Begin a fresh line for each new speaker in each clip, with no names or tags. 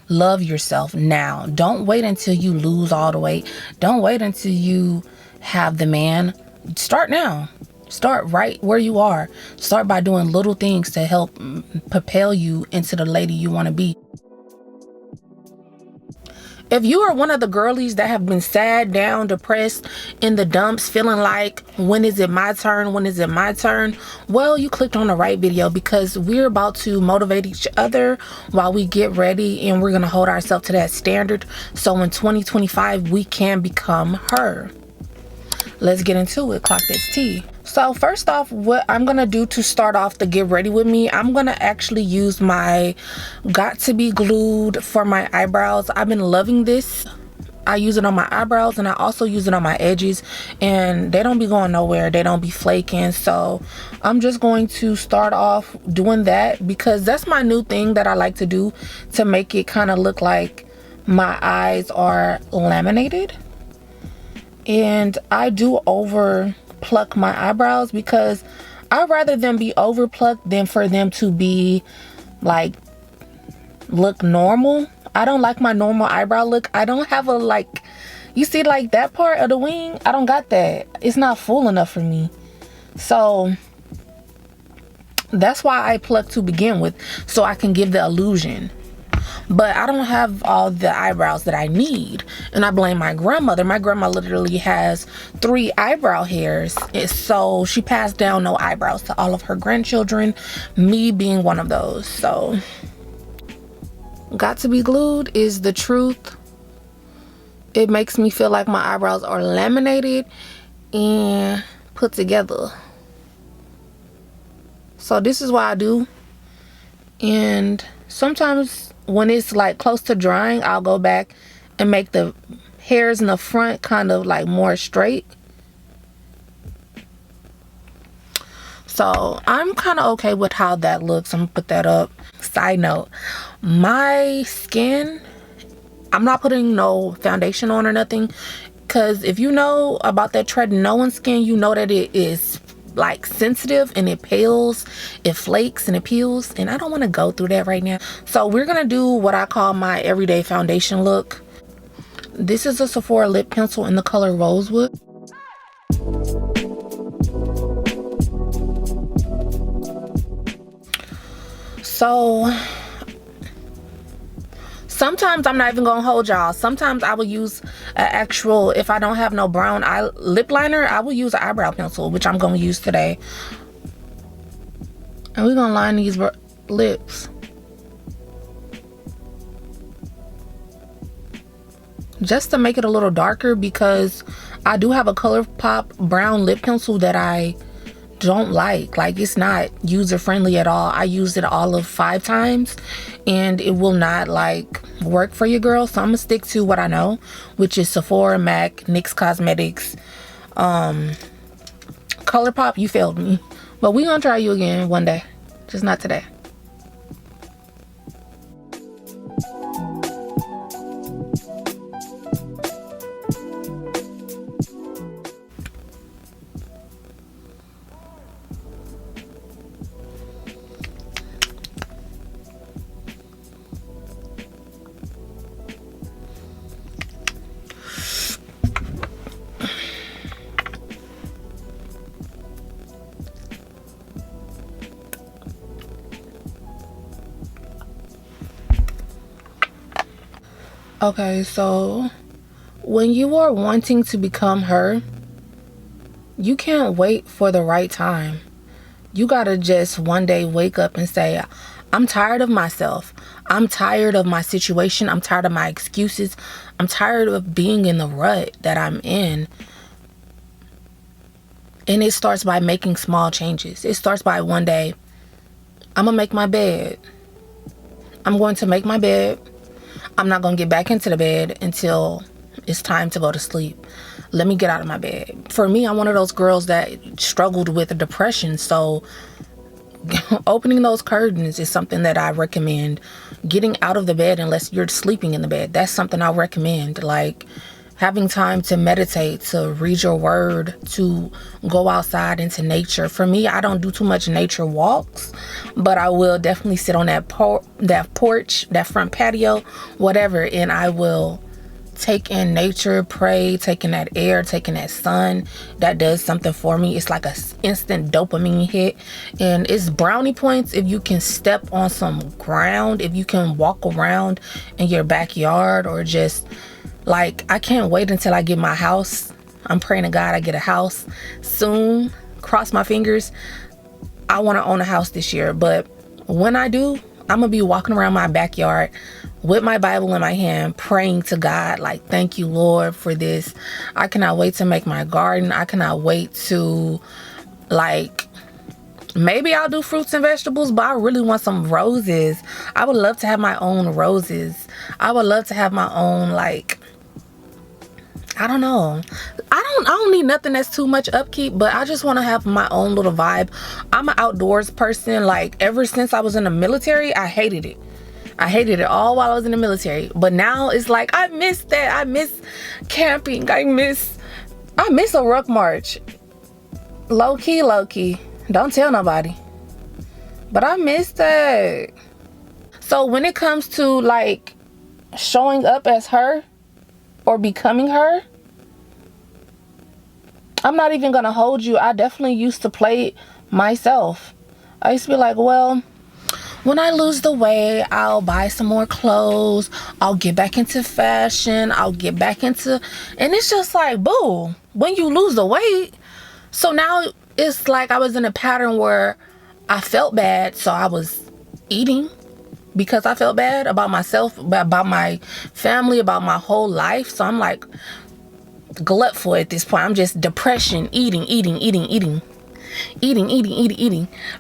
Love yourself now. Don't wait until you lose all the weight. Don't wait until you have the man. Start now. Start right where you are. Start by doing little things to help propel you into the lady you want to be. If you are one of the girlies that have been sad, down, depressed, in the dumps, feeling like, when is it my turn? When is it my turn? Well, you clicked on the right video, because we're about to motivate each other while we get ready, and we're going to hold ourselves to that standard. So in 2025, we can become her. Let's get into it. Clock this tea. So first off, what I'm gonna do to start off the get ready with me, I'm gonna actually use my Got to Be Glued for my eyebrows. I've been loving this. I use it on my eyebrows, and I also use it on my edges, and they don't be going nowhere. They don't be flaking. So I'm just going to start off doing that, because that's my new thing that I like to do to make it kind of look like my eyes are laminated. And I do over pluck my eyebrows, because I'd rather them be over plucked than for them to be like look normal. I don't like my normal eyebrow look. I don't have a, like, you see, like that part of the wing, I don't got that. It's not full enough for me. So that's why I pluck to begin with, so I can give the illusion. But I don't have all the eyebrows that I need, and I blame my grandmother. My grandma literally has 3 eyebrow hairs, so she passed down no eyebrows to all of her grandchildren, me being one of those. So Got to Be Glued is the truth. It makes me feel like my eyebrows are laminated and put together. So this is what I do. And sometimes when it's like close to drying, I'll go back and make the hairs in the front kind of like more straight. So I'm kind of okay with how that looks. I'm gonna put that up. Side note, my skin, I'm not putting no foundation on or nothing, because if you know about that tretinoin skin, you know that it is like sensitive, and it pales, it flakes, and it peels, and I don't want to go through that right now. So we're gonna do what I call my everyday foundation look. This is a Sephora lip pencil in the color Rosewood. So sometimes, I'm not even gonna hold y'all, sometimes I will use an actual, if I don't have no brown lip liner, I will use an eyebrow pencil, which I'm gonna use today. And we're gonna line these lips. Just to make it a little darker, because I do have a ColourPop brown lip pencil that I don't like. Like, it's not user friendly at all. I used it all of 5 times, and it will not like work for you, girl. So I'm gonna stick to what I know, which is Sephora, MAC, NYX Cosmetics, ColourPop. You failed me, but we gonna try you again one day, just not today. Okay, so when you are wanting to become her, you can't wait for the right time. You gotta just one day wake up and say, I'm tired of myself. I'm tired of my situation. I'm tired of my excuses. I'm tired of being in the rut that I'm in. And it starts by making small changes. It starts by one day, I'm gonna make my bed. I'm going to make my bed. I'm not gonna get back into the bed until it's time to go to sleep. Let me get out of my bed. For me, I'm one of those girls that struggled with depression, so opening those curtains is something that I recommend. Getting out of the bed, unless you're sleeping in the bed, that's something I recommend. Like, having time to meditate, to read your word, to go outside into nature. For me, I don't do too much nature walks, but I will definitely sit on that porch, that front patio, whatever, and I will take in nature, pray, taking that air, taking that sun. That does something for me. It's like a instant dopamine hit, and it's brownie points if you can step on some ground, if you can walk around in your backyard, or just like, I can't wait until I get my house. I'm praying to God I get a house soon. Cross my fingers. I want to own a house this year, but when I do, I'm gonna be walking around my backyard with my Bible in my hand, praying to God, like, thank you, Lord, for this. I cannot wait to make my garden. I cannot wait to, like, maybe I'll do fruits and vegetables, but I really want some roses. I would love to have my own roses. I would love to have my own, like, I don't know. I don't need nothing that's too much upkeep, but I just want to have my own little vibe. I'm an outdoors person. Like, ever since I was in the military, I hated it. I hated it all while I was in the military. But now it's like, I miss that. I miss camping. I miss a ruck march. Low key. Don't tell nobody. But I miss that. So when it comes to, like, showing up as her or becoming her, I'm not even gonna hold you. I definitely used to play myself. I used to be like, well, when I lose the weight, I'll buy some more clothes. I'll get back into fashion. I'll get back into, and it's just like, boo, when you lose the weight. So now it's like I was in a pattern where I felt bad, so I was eating because I felt bad about myself, about my family, about my whole life. So I'm like glutful at this point. I'm just depression, eating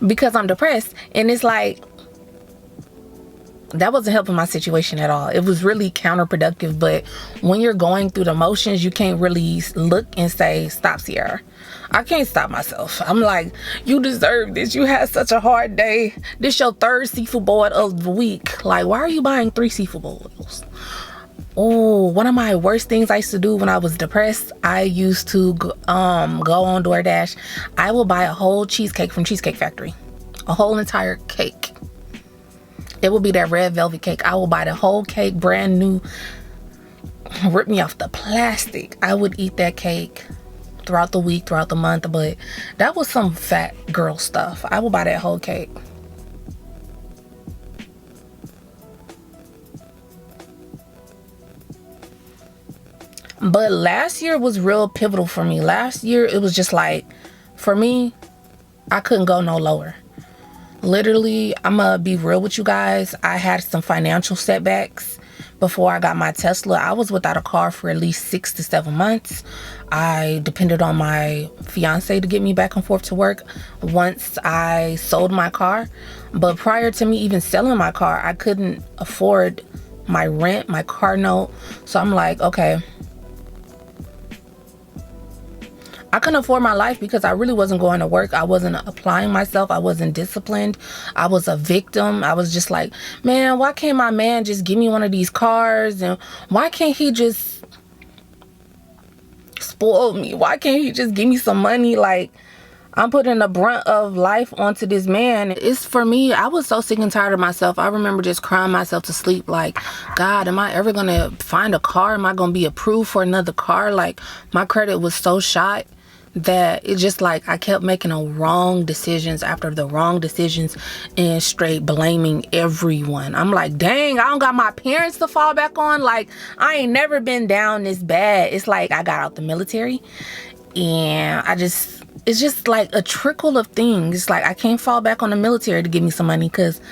because I'm depressed. And it's like, that wasn't helping my situation at all. It was really counterproductive. But when you're going through the motions, you can't really look and say, stop, Ciera. I can't stop myself. I'm like, you deserve this. You had such a hard day. This your third seafood boil of the week. Like, why are you buying 3 seafood boils? Oh, one of my worst things I used to do when I was depressed, I used to go on DoorDash. I will buy a whole cheesecake from Cheesecake Factory. A whole entire cake. It will be that red velvet cake. I will buy the whole cake, brand new. Rip me off the plastic. I would eat that cake throughout the week, throughout the month, but that was some fat girl stuff. I will buy that whole cake. But last year was real pivotal for me. Last year, it was just like, for me, I couldn't go no lower. Literally, I'm gonna be real with you guys. I had some financial setbacks before I got my Tesla. I was without a car for at least 6 to 7 months. I depended on my fiance to get me back and forth to work once I sold my car. But prior to me even selling my car, I couldn't afford my rent, my car note. So I'm like, okay, I couldn't afford my life because I really wasn't going to work. I wasn't applying myself. I wasn't disciplined. I was a victim. I was just like, man, why can't my man just give me one of these cars? And why can't he just spoil me? Why can't he just give me some money? Like, I'm putting the brunt of life onto this man. It's for me, I was so sick and tired of myself. I remember just crying myself to sleep. Like, God, am I ever going to find a car? Am I going to be approved for another car? Like, my credit was so shot that it's just like I kept making the wrong decisions after the wrong decisions and straight blaming everyone. I'm like, dang, I don't got my parents to fall back on. Like, I ain't never been down this bad. It's like I got out the military and it's just like a trickle of things. It's like I can't fall back on the military to give me some money because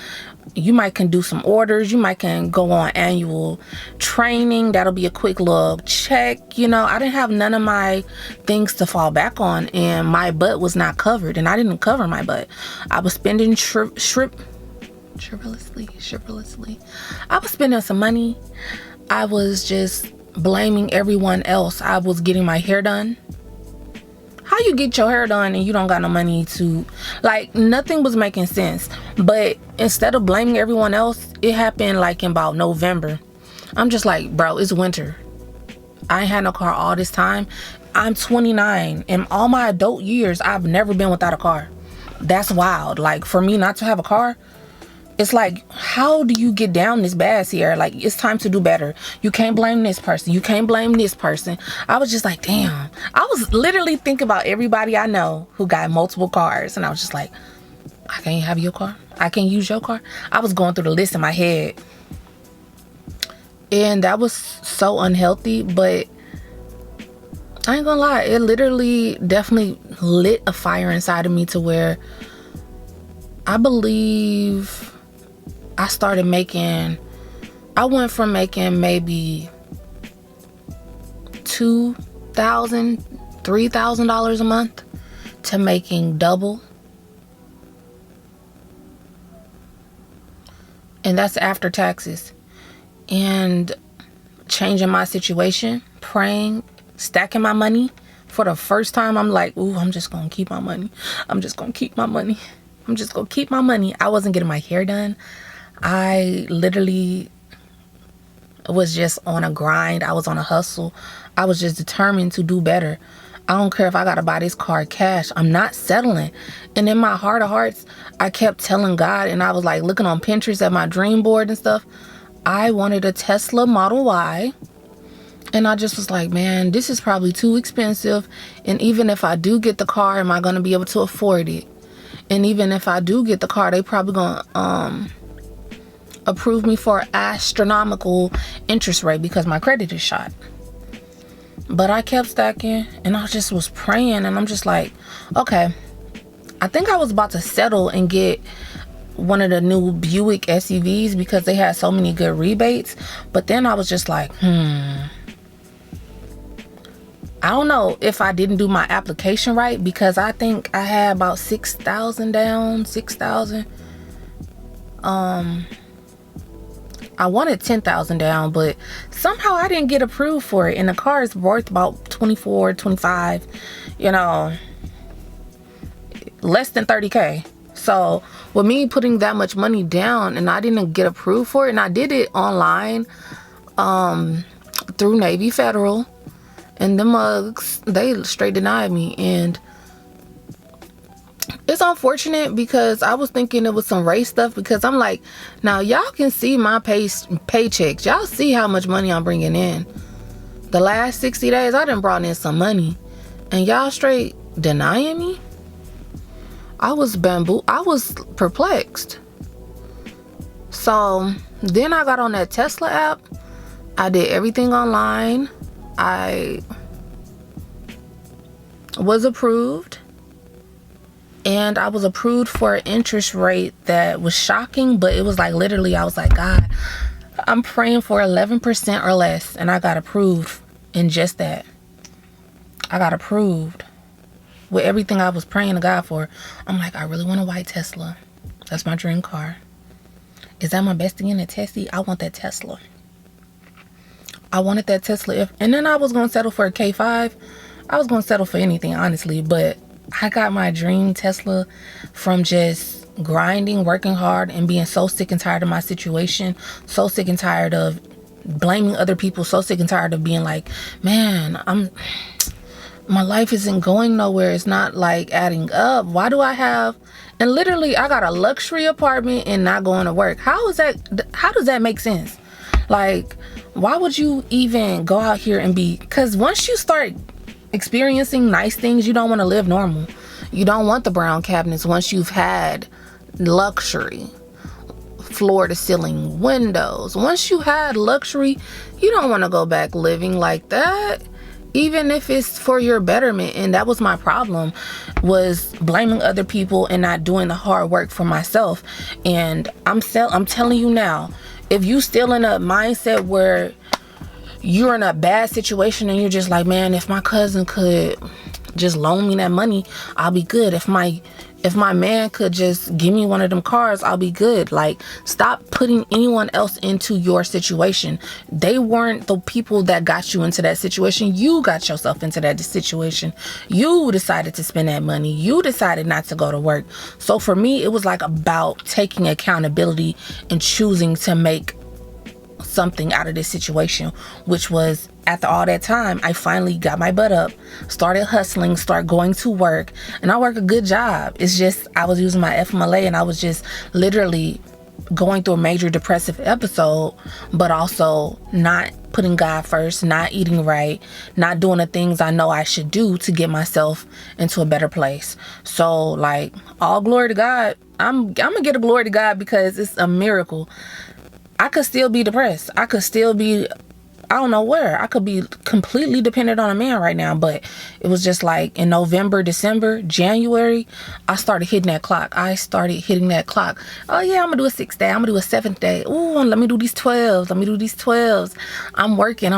you might can do some orders. You might can go on annual training. That'll be a quick little check. You know, I didn't have none of my things to fall back on, and my butt was not covered, and I didn't cover my butt. I was spending frivolously. I was spending some money. I was just blaming everyone else. I was getting my hair done. How you get your hair done and you don't got no money to, like, nothing was making sense. But instead of blaming everyone else, it happened like in about November. I'm just like, bro, it's winter. I ain't had no car all this time. I'm 29. In all my adult years, I've never been without a car. That's wild. Like, for me not to have a car, it's like, how do you get down this bad, Ciera? Like, it's time to do better. You can't blame this person. You can't blame this person. I was just like, damn. I was literally thinking about everybody I know who got multiple cars. And I was just like, I can't have your car. I can't use your car. I was going through the list in my head. And that was so unhealthy. But I ain't gonna lie. It literally definitely lit a fire inside of me to where I believe I went from making maybe $2,000, $3,000 a month to making double. And that's after taxes. And changing my situation, praying, stacking my money. For the first time, I'm like, ooh, I'm just gonna keep my money. I'm just gonna keep my money. I'm just gonna keep my money. I wasn't getting my hair done. I literally was just on a grind. I was on a hustle. I was just determined to do better. I don't care if I gotta buy this car cash. I'm not settling. And in my heart of hearts, I kept telling God, and I was like looking on Pinterest at my dream board and stuff. I wanted a Tesla Model Y. And I just was like, man, this is probably too expensive. And even if I do get the car, am I gonna be able to afford it? And even if I do get the car, they probably gonna approve me for an astronomical interest rate because my credit is shot. But I kept stacking, and I just was praying, and I'm just like, okay, I think I was about to settle and get one of the new Buick SUVs because they had so many good rebates. But then I was just like, I don't know if I didn't do my application right, because I think I had about 6,000 down, 6,000. I wanted 10,000 down, but somehow I didn't get approved for it. And the car is worth about 24, 25, less than 30K. So with me putting that much money down and I didn't get approved for it, and I did it online through Navy Federal, and the mugs, they straight denied me. And it's unfortunate because I was thinking it was some race stuff, because I'm like, now y'all can see my paychecks. Y'all see how much money I'm bringing in. The last 60 days, I done brought in some money, and y'all straight denying me? I was perplexed. So then I got on that Tesla app. I did everything online. I was approved. And I was approved for an interest rate that was shocking, but it was like literally, I was like, God, I'm praying for 11% or less. And I got approved in just that. I got approved with everything I was praying to God for. I'm like, I really want a white Tesla. That's my dream car. Is that my best thing in a Tesla? I want that Tesla. I wanted that Tesla. And then I was going to settle for a K5. I was going to settle for anything, honestly. But I got my dream Tesla from just grinding, working hard, and being so sick and tired of my situation. So sick and tired of blaming other people. So sick and tired of being like, man, my life isn't going nowhere. It's not like adding up. Why do I have... And literally, I got a luxury apartment and not going to work. How does that make sense? Like, why would you even go out here and be... Because once you start experiencing nice things, you don't want to live normal. You don't want the brown cabinets once you've had luxury, floor to ceiling windows. Once you had luxury, you don't want to go back living like that, even if it's for your betterment. And that was my problem, was blaming other people and not doing the hard work for myself. And I'm telling you now, if you still in a mindset where you're in a bad situation and you're just like, man, if my cousin could just loan me that money, I'll be good. If my man could just give me one of them cars, I'll be good. Like, stop putting anyone else into your situation. They weren't the people that got you into that situation. You got yourself into that situation. You decided to spend that money. You decided not to go to work. So for me, it was like about taking accountability and choosing to make something out of this situation, which was after all that time, I finally got my butt up, started hustling, started going to work, and I work a good job. It's just I was using my FMLA and I was just literally going through a major depressive episode, but also not putting God first, not eating right, not doing the things I know I should do to get myself into a better place. So like, all glory to God. I'm gonna get a glory to God because it's a miracle. I could still be depressed. I could still be, I don't know where. I could be completely dependent on a man right now, but it was just like in November, December, January, I started hitting that clock. Oh yeah, I'm gonna do a 6th day. I'm gonna do a 7th day. Ooh, let me do these 12s. I'm working.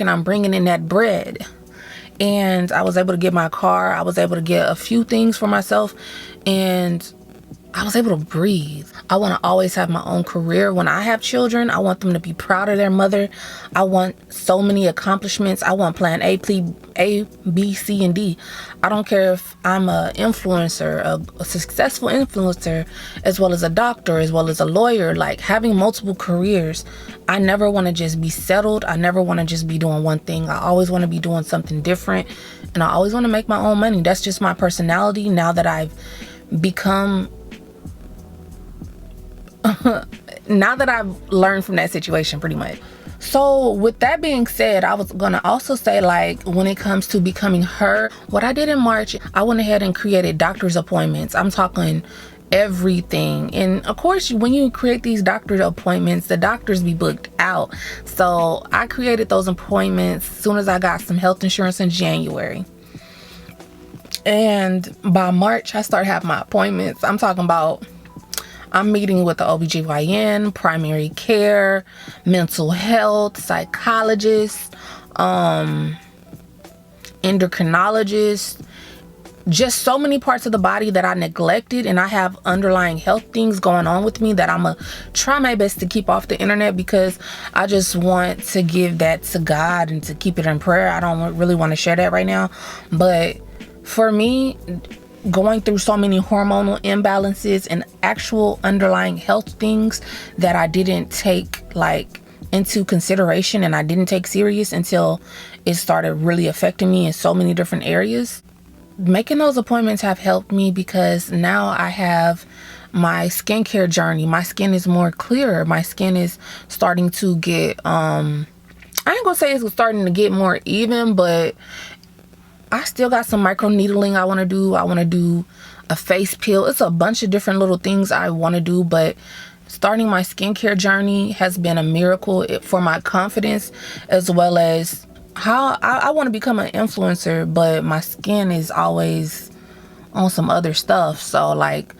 I'm bringing in that bread. And I was able to get my car. I was able to get a few things for myself, and I was able to breathe. I want to always have my own career. When I have children, I want them to be proud of their mother. I want so many accomplishments. I want plan A, B, C, and D. I don't care if I'm an influencer, a successful influencer, as well as a doctor, as well as a lawyer, like having multiple careers. I never want to just be settled. I never want to just be doing one thing. I always want to be doing something different. And I always want to make my own money. That's just my personality now that I've become... now that I've learned from that situation, pretty much. So with that being said, I was gonna also say, like, when it comes to becoming her, what I did in March, I went ahead and created doctor's appointments. I'm talking everything. And of course, when you create these doctor's appointments, the doctors be booked out. So I created those appointments as soon as I got some health insurance in January. And by March, I started having my appointments. I'm talking about, I'm meeting with the OBGYN, primary care, mental health, psychologist, endocrinologist, just so many parts of the body that I neglected, and I have underlying health things going on with me that I'm gonna try my best to keep off the internet, because I just want to give that to God and to keep it in prayer. I don't really want to share that right now, but for me, going through so many hormonal imbalances and actual underlying health things that I didn't take like into consideration and I didn't take serious until it started really affecting me in so many different areas. Making those appointments have helped me because now I have my skincare journey. My skin is more clearer. My skin is starting to get, I ain't gonna say it's starting to get more even, but I still got some micro needling I want to do. I want to do a face peel. It's a bunch of different little things I want to do, but starting my skincare journey has been a miracle for my confidence, as well as how I want to become an influencer, but my skin is always on some other stuff. So like,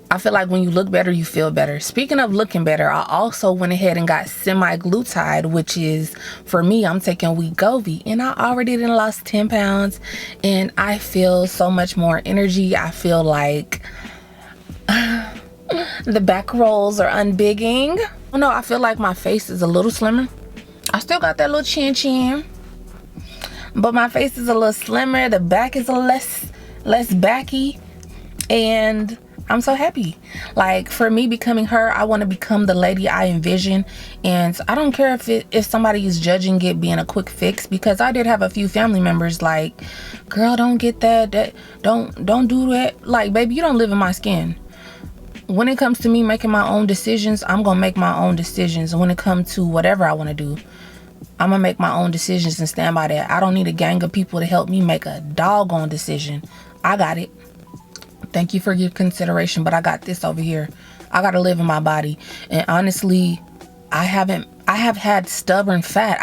I feel like when you look better, you feel better. Speaking of looking better, I also went ahead and got semi-glutide, which is, for me, I'm taking Wegovy, and I already done lost 10 pounds, and I feel so much more energy. I feel like the back rolls are unbigging. Oh no, I feel like my face is a little slimmer. I still got that little chin, but my face is a little slimmer. The back is a less backy, and I'm so happy. Like, for me becoming her, I want to become the lady I envision, and I don't care if somebody is judging it being a quick fix, because I did have a few family members like, girl, don't get that don't do that. Like, baby, you don't live in my skin. When it comes to me making my own decisions, I'm gonna make my own decisions. When it comes to whatever I want to do, I'm gonna make my own decisions and stand by that. I don't need a gang of people to help me make a doggone decision. I got it. Thank you for your consideration, but I got this over here. I gotta live in my body. And honestly, I have had stubborn fat.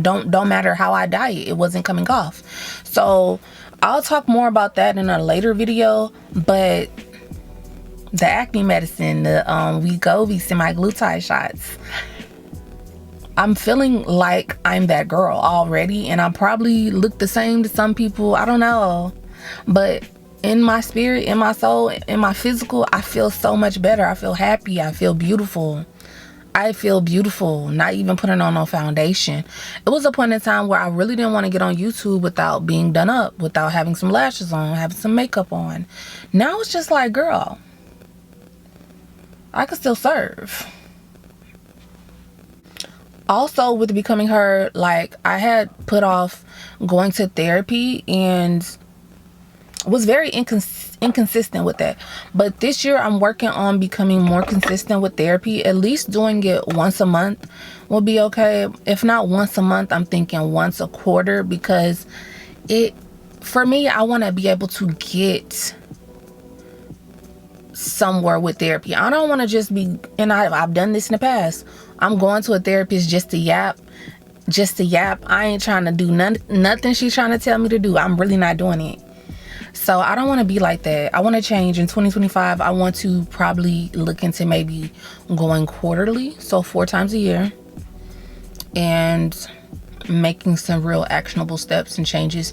Don't matter how I diet, it wasn't coming off. So I'll talk more about that in a later video, but the acne medicine, the Wegovy semi-glutide shots, I'm feeling like I'm that girl already, and I probably look the same to some people. I don't know, but in my spirit, in my soul, in my physical, I feel so much better. I feel happy. I feel beautiful. Not even putting on no foundation. It was a point in time where I really didn't want to get on YouTube without being done up, without having some lashes on, having some makeup on. Now it's just like, girl, I can still serve. Also, with becoming her, like, I had put off going to therapy and was very inconsistent with that. But this year I'm working on becoming more consistent with therapy. At least doing it once a month will be okay. If not once a month, I'm thinking once a quarter, because it, for me, I want to be able to get somewhere with therapy. I don't want to just be, and I've done this in the past, I'm going to a therapist just to yap. I ain't trying to do nothing she's trying to tell me to do. I'm really not doing it. So I don't want to be like that. I want to change. In 2025, I want to probably look into maybe going quarterly, so 4 times a year, and making some real actionable steps and changes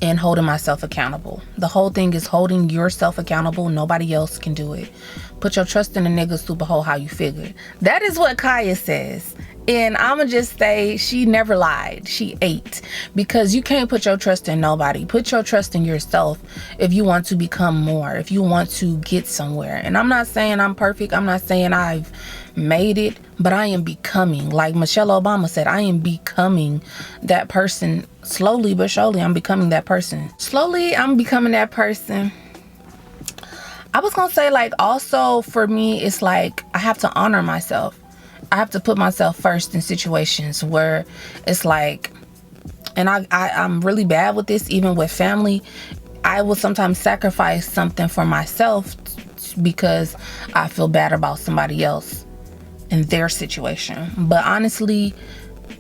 and holding myself accountable. The whole thing is holding yourself accountable. Nobody else can do it. Put your trust in the niggas to behold how you figure. That is what Kaya says. And I'ma just say she never lied. She ate. Because you can't put your trust in nobody. Put your trust in yourself if you want to become more, if you want to get somewhere. And I'm not saying I'm perfect. I'm not saying I've made it, but I am becoming. Like Michelle Obama said, I am becoming that person. Slowly but surely, I'm becoming that person. Slowly, I'm becoming that person. I was gonna say, like, also for me, it's like I have to honor myself. I have to put myself first in situations where it's like, and I'm really bad with this, even with family. I will sometimes sacrifice something for myself because I feel bad about somebody else and their situation. But honestly,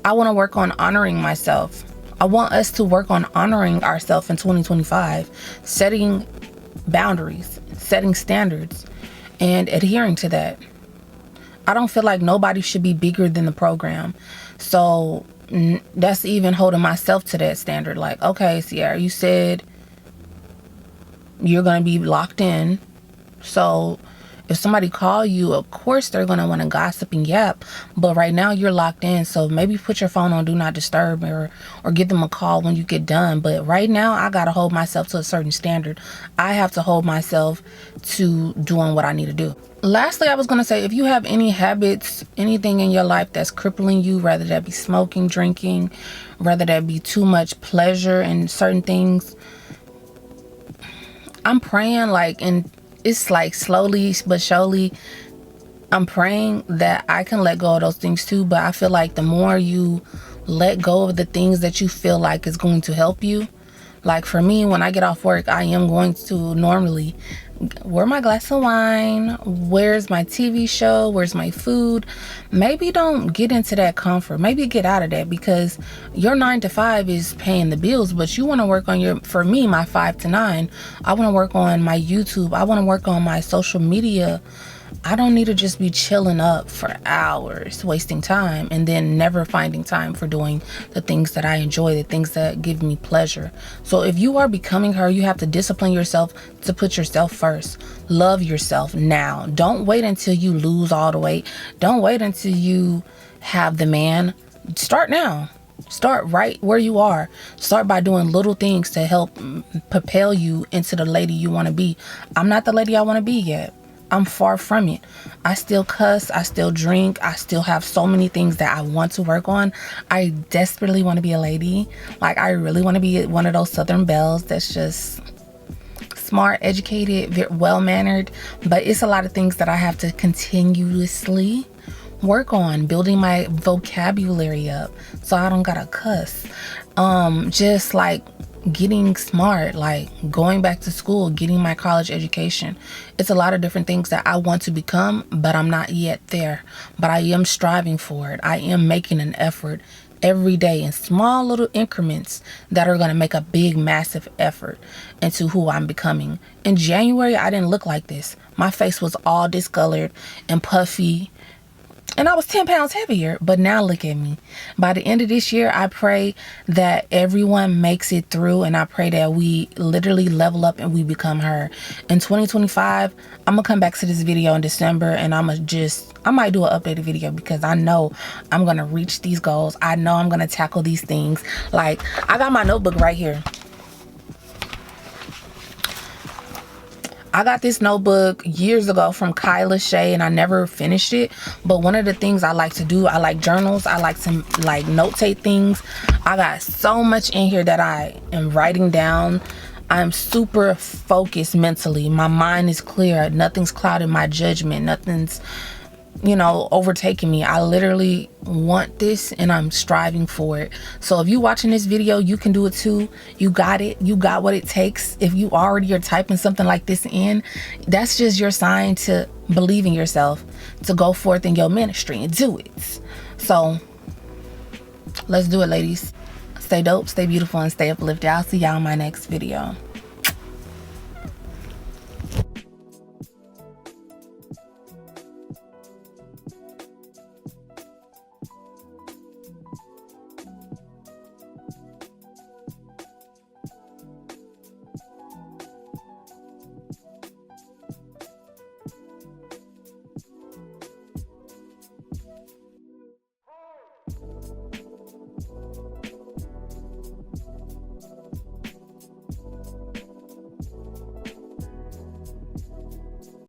I want to work on honoring myself. I want us to work on honoring ourselves in 2025, setting boundaries, setting standards, and adhering to that. I don't feel like nobody should be bigger than the program. So that's even holding myself to that standard. Like, okay, Ciera, you said you're going to be locked in. So if somebody call you, of course they're going to want to gossip and yap. But right now you're locked in. So maybe put your phone on Do Not Disturb, or give them a call when you get done. But right now I got to hold myself to a certain standard. I have to hold myself to doing what I need to do. Lastly, I was going to say, if you have any habits, anything in your life that's crippling you, whether that be smoking, drinking, whether that be too much pleasure in certain things, I'm praying, like, and it's like slowly but surely, I'm praying that I can let go of those things too. But I feel like the more you let go of the things that you feel like is going to help you, like for me, when I get off work, I am going to normally, where's my glass of wine? Where's my TV show? Where's my food? Maybe don't get into that comfort. Maybe get out of that, because your 9 to 5 is paying the bills, but you want to work on your, for me, my 5 to 9. I want to work on my YouTube. I want to work on my social media. I don't need to just be chilling up for hours, wasting time, and then never finding time for doing the things that I enjoy, the things that give me pleasure. So if you are becoming her, you have to discipline yourself to put yourself first. Love yourself now. Don't wait until you lose all the weight. Don't wait until you have the man. Start now. Start right where you are. Start by doing little things to help propel you into the lady you want to be. I'm not the lady I want to be yet. I'm far from it. I still cuss. I still drink. I still have so many things that I want to work on. I desperately want to be a lady. Like, I really want to be one of those Southern belles that's just smart, educated, well-mannered. But it's a lot of things that I have to continuously work on, building my vocabulary up so I don't gotta cuss. Just like getting smart, like going back to school, getting my college education. It's a lot of different things that I want to become, but I'm not yet there. But I am striving for it. I am making an effort every day in small little increments that are going to make a big, massive effort into who I'm becoming. In January, I didn't look like this. My face was all discolored and puffy, and I was 10 pounds heavier, but now look at me. By the end of this year, I pray that everyone makes it through, and I pray that we literally level up and we become her. In 2025, I'm going to come back to this video in December, and I might do an updated video, because I know I'm going to reach these goals. I know I'm going to tackle these things. Like, I got my notebook right here. I got this notebook years ago from Kyla Shea and I never finished it. But one of the things I like to do, I like journals. I like to like notate things. I got so much in here that I am writing down. I'm super focused mentally. My mind is clear. Nothing's clouding my judgment. Nothing's, you know, overtaking me. I literally want this and I'm striving for it. So if you watching this video, you can do it too. You got it. You got what it takes. If you already are typing something like this in, that's just your sign to believe in yourself, to go forth in your ministry and do it. So let's do it, ladies. Stay dope, stay beautiful, and stay uplifted. I'll see y'all in my next video.